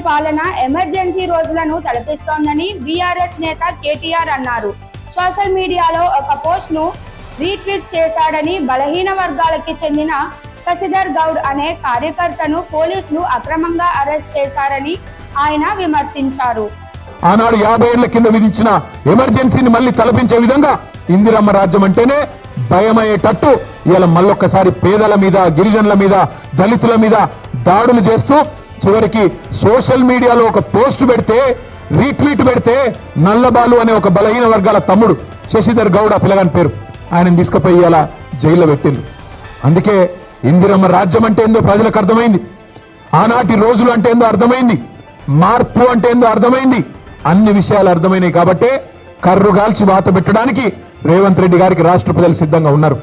పాలన ఎమర్జెన్సీ రోజులను తలపిస్తోందని బీఆర్ఎస్ నేత కేటీఆర్ అన్నారు. సోషల్ మీడియాలో ఒక పోస్ట్ ను రీట్వీట్ చేశాడని బలహీన వర్గాలకి చెందిన శశిధర్ గౌడ్ అనే కార్యకర్తను పోలీసులు అక్రమంగా అరెస్ట్ చేశారని ఆయన విమర్శించారు. ఆనాడు 50 ఏళ్ల కింద విధించిన ఎమర్జెన్సీని మళ్ళీ తలపించే విధంగా ఇందిరమ్మ రాజ్యం అంటేనే భయమయ్యేటట్టు ఇలా మళ్ళొక్కసారి పేదల మీద, గిరిజనుల మీద, దళితుల మీద దాడులు చేస్తూ చివరికి సోషల్ మీడియాలో ఒక పోస్ట్ పెడితే, రీట్వీట్ పెడితే నల్లబాలు అనే ఒక బలహీన వర్గాల తమ్ముడు శశిధర్ గౌడ్, ఆ పిల్లగాని పేరు, ఆయన తీసుకుపోయి ఇలా జైల్లో పెట్టిండు. అందుకే ఇందిరమ్మ రాజ్యం అంటే ఏందో ప్రజలకు అర్థమైంది, ఆనాటి రోజులు అంటే ఏందో అర్థమైంది, మార్పు అంటే ఏందో అర్థమైంది, అన్ని విషయాలు అర్థమైనాయి. కాబట్టే కర్రుగాల్చి వాత పెట్టడానికి రేవంత్ రెడ్డి గారికి రాష్ట్ర ప్రజలు సిద్ధంగా ఉన్నారు.